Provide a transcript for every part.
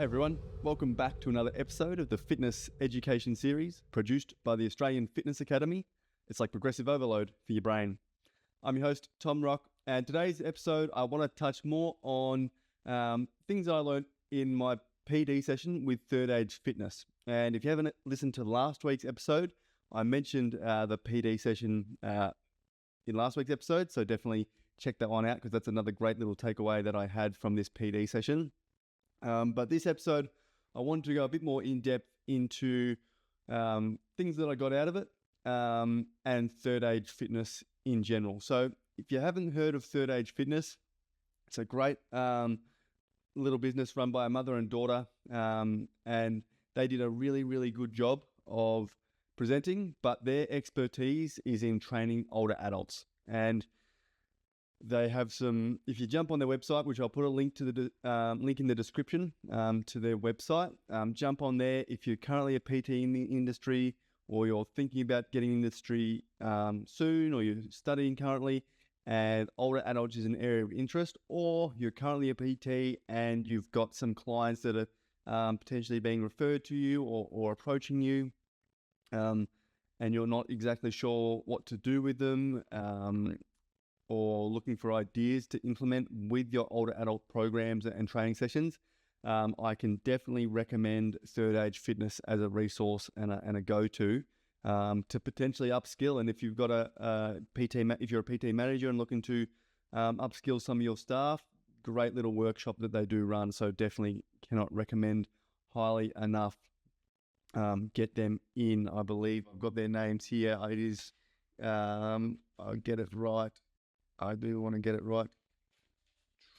Hey everyone, welcome back to another episode of the Fitness Education Series produced by the Australian Fitness Academy. It's like progressive overload for your brain. I'm your host, Tom Rock, and today's episode I want to touch more on things that I learned in my PD session with Third Age Fitness. And if you haven't listened to last week's episode, I mentioned the PD session in last week's episode, so definitely check that one out because that's another great little takeaway that I had from this PD session. But this episode, I wanted to go a bit more in depth into things that I got out of it and Third Age Fitness in general. So if you haven't heard of Third Age Fitness, it's a great little business run by a mother and daughter, and they did a really, really good job of presenting, but their expertise is in training older adults. And they have some, if you jump on their website, which I'll put a link to the link in the description to their website, jump on there. If you're currently a PT in the industry or you're thinking about getting in the industry soon, or you're studying currently and older adults is an area of interest, or you're currently a PT and you've got some clients that are potentially being referred to you or approaching you, and you're not exactly sure what to do with them, or looking for ideas to implement with your older adult programs and training sessions, I can definitely recommend Third Age Fitness as a resource and a go-to to potentially upskill. And if you've got if you're a PT manager and looking to upskill some of your staff, great little workshop that they do run. So definitely cannot recommend highly enough. Get them in. I believe I've got their names here. It is, I'll get it right. I do want to get it right.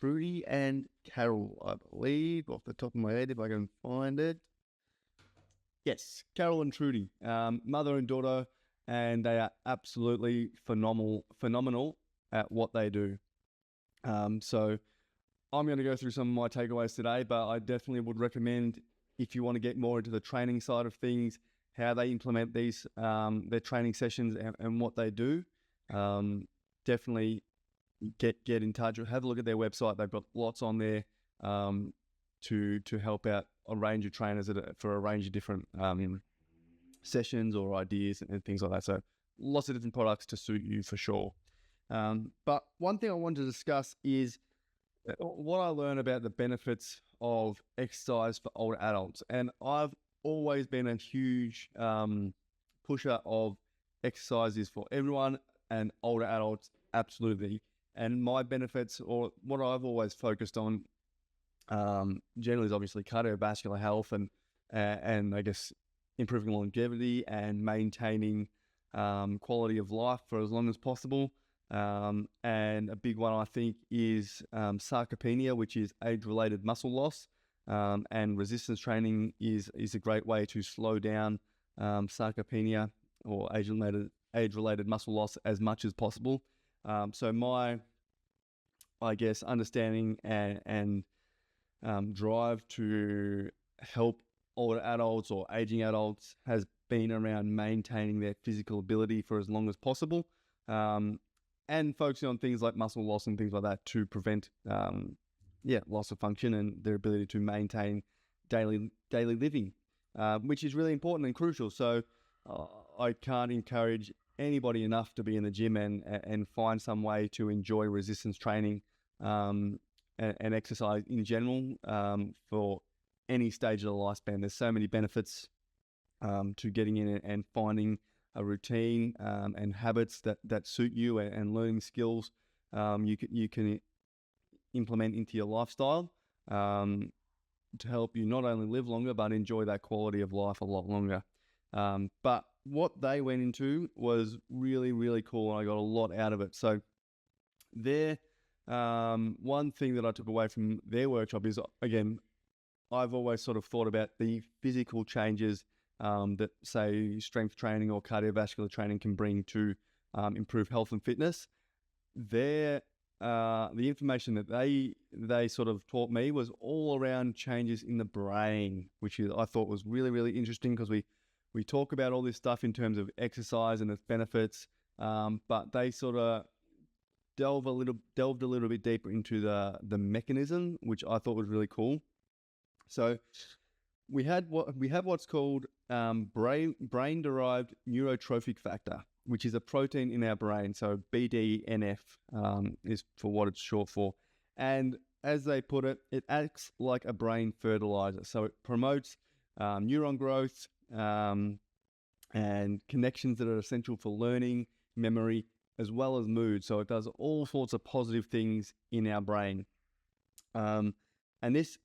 Trudi and Carol, I believe, off the top of my head, if I can find it. Yes, Carol and Trudi, mother and daughter, and they are absolutely phenomenal at what they do. So I'm going to go through some of my takeaways today, but I definitely would recommend, if you want to get more into the training side of things, how they implement these, their training sessions and what they do, definitely get in touch or have a look at their website. They've got lots on there to help out a range of trainers for a range of different sessions or ideas and things like that. So lots of different products to suit you for sure. But one thing I wanted to discuss is what I learned about the benefits of exercise for older adults. And I've always been a huge pusher of exercises for everyone, and older adults absolutely. And my benefits, or what I've always focused on, generally is obviously cardiovascular health and I guess improving longevity and maintaining quality of life for as long as possible. And a big one I think is sarcopenia, which is age-related muscle loss. And resistance training is a great way to slow down sarcopenia or age-related muscle loss as much as possible. So my, I guess, understanding and drive to help older adults or aging adults has been around maintaining their physical ability for as long as possible, and focusing on things like muscle loss and things like that to prevent loss of function and their ability to maintain daily living, which is really important and crucial. So I can't encourage anybody enough to be in the gym and find some way to enjoy resistance training and exercise in general for any stage of the lifespan. There's so many benefits to getting in and finding a routine and habits that suit you, and learning skills you can implement into your lifestyle to help you not only live longer but enjoy that quality of life a lot longer. But what they went into was really, really cool, and I got a lot out of it. So their one thing that I took away from their workshop is, again, I've always sort of thought about the physical changes that, say, strength training or cardiovascular training can bring to improve health and fitness. The information that they sort of taught me was all around changes in the brain, which I thought was really, really interesting, because we talk about all this stuff in terms of exercise and its benefits, but they sort of delved a little bit deeper into the mechanism, which I thought was really cool. So we have what's called brain-derived neurotrophic factor, which is a protein in our brain. So BDNF is for what it's short for. And as they put it, it acts like a brain fertilizer. So it promotes neuron growth and connections that are essential for learning, memory, as well as mood. So it does all sorts of positive things in our brain. And this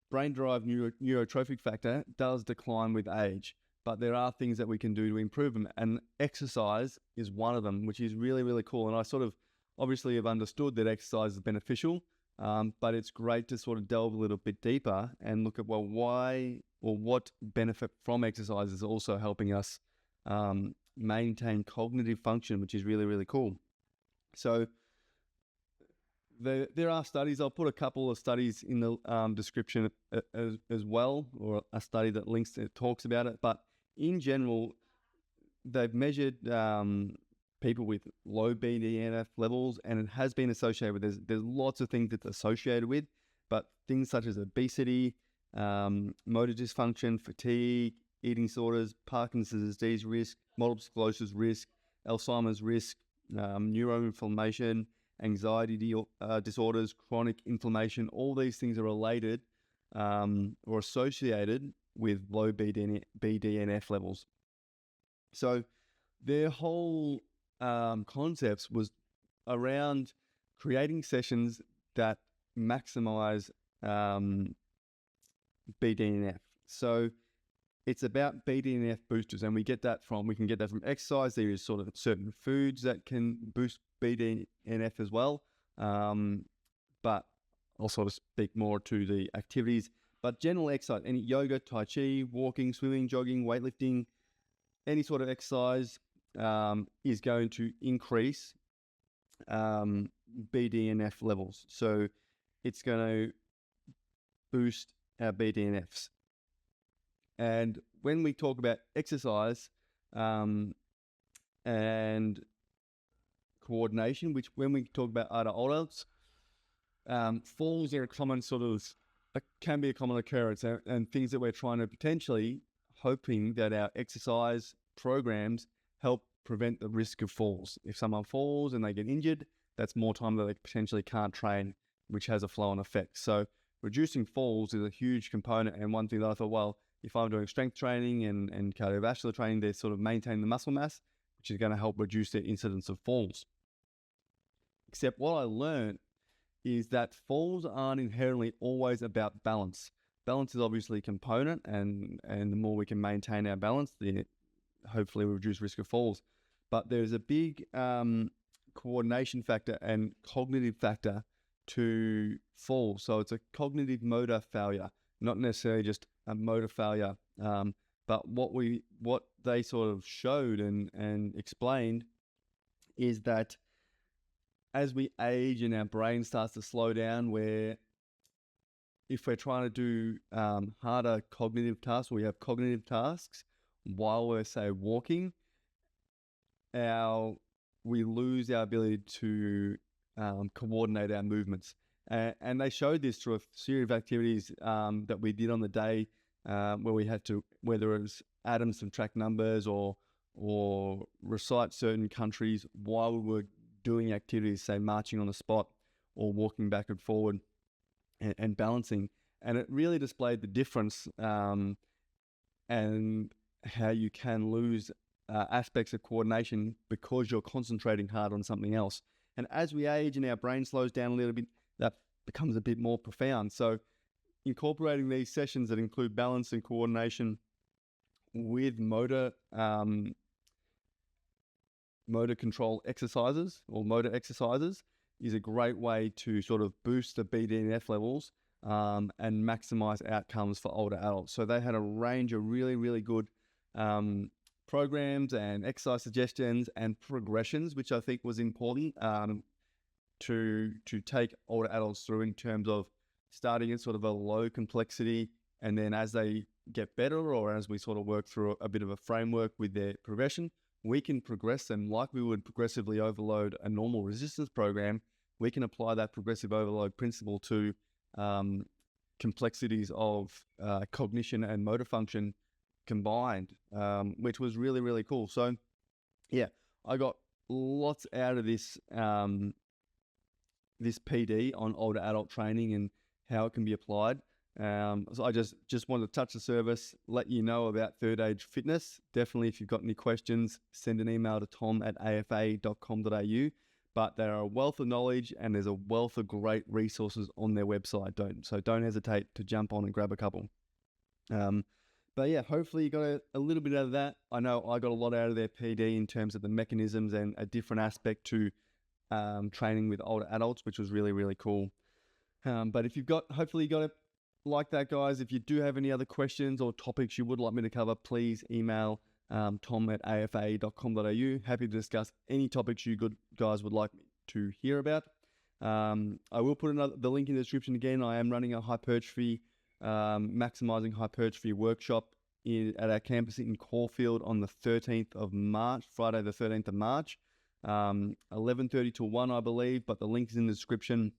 brain-derived neurotrophic factor does decline with age, but there are things that we can do to improve them. And exercise is one of them, which is really, really cool. And I sort of obviously have understood that exercise is beneficial, but it's great to sort of delve a little bit deeper and look at, well, why or what benefit from exercise is also helping us maintain cognitive function, which is really, really cool. So there are studies. I'll put a couple of studies in the description as well, or a study that talks about it. But in general, they've measured people with low BDNF levels, and it has been associated with, there's lots of things it's associated with, but things such as obesity, motor dysfunction, fatigue, eating disorders, Parkinson's disease risk, multiple sclerosis risk, Alzheimer's risk, neuroinflammation, anxiety disorders, chronic inflammation, all these things are related or associated with low BDNF levels. So their whole concepts was around creating sessions that maximize BDNF. So it's about BDNF boosters, and we can get that from exercise. There is sort of certain foods that can boost BDNF as well. But I'll sort of speak more to the activities. But general exercise, any yoga, tai chi, walking, swimming, jogging, weightlifting, any sort of exercise is going to increase BDNF levels. So it's going to boost our BDNFs. And when we talk about exercise and coordination, which when we talk about adults, falls are a common can be a common occurrence, and things that we're trying to potentially hoping that our exercise programs help prevent the risk of falls. If someone falls and they get injured, that's more time that they potentially can't train, which has a flow-on effect. So reducing falls is a huge component, and one thing that I thought, well, if I'm doing strength training and cardiovascular training, they're sort of maintaining the muscle mass, which is going to help reduce the incidence of falls. Except what I learned is that falls aren't inherently always about balance. Balance is obviously a component, and the more we can maintain our balance, then hopefully we reduce risk of falls. But there's a big coordination factor and cognitive factor to fall. So it's a cognitive motor failure, not necessarily just a motor failure. But what they sort of showed and explained is that as we age and our brain starts to slow down, where if we're trying to do harder cognitive tasks, or we have cognitive tasks while we're, say, walking, we lose our ability to coordinate our movements. And they showed this through a series of activities that we did on the day where we had to, whether it was add and subtract numbers or recite certain countries while we were doing activities, say marching on the spot or walking back and forward and balancing. And it really displayed the difference and how you can lose aspects of coordination because you're concentrating hard on something else. And as we age and our brain slows down a little bit, that becomes a bit more profound. So incorporating these sessions that include balance and coordination with motor control exercises or motor exercises is a great way to sort of boost the BDNF levels and maximize outcomes for older adults. So they had a range of really, really good programs and exercise suggestions and progressions, which I think was important to take older adults through, in terms of starting at sort of a low complexity, and then as they get better, or as we sort of work through a bit of a framework with their progression, we can progress them like we would progressively overload a normal resistance program. We can apply that progressive overload principle to complexities of cognition and motor function combined, which was really, really cool. So yeah, I got lots out of this this PD on older adult training and how it can be applied. So I just wanted to touch the service, let you know about Third Age Fitness. Definitely, if you've got any questions, send an email to tom@afa.com.au. But they're a wealth of knowledge, and there's a wealth of great resources on their website. Don't hesitate to jump on and grab a couple. But yeah, hopefully you got a little bit out of that. I know I got a lot out of their PD in terms of the mechanisms and a different aspect to training with older adults, which was really, really cool. But if hopefully you got it like that, guys. If you do have any other questions or topics you would like me to cover, please email tom@afa.com.au. Happy to discuss any topics you guys would like me to hear about. I will put the link in the description again. I am running a hypertrophy, maximizing hypertrophy workshop at our campus in Caulfield on the 13th of March, Friday the 13th of March, 11:30 to 1, I believe, but the link is in the description.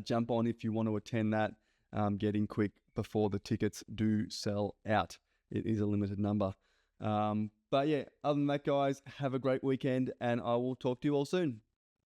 Jump on if you want to attend that. Get in quick before the tickets do sell out. It is a limited number. But yeah, other than that, guys, have a great weekend, and I will talk to you all soon.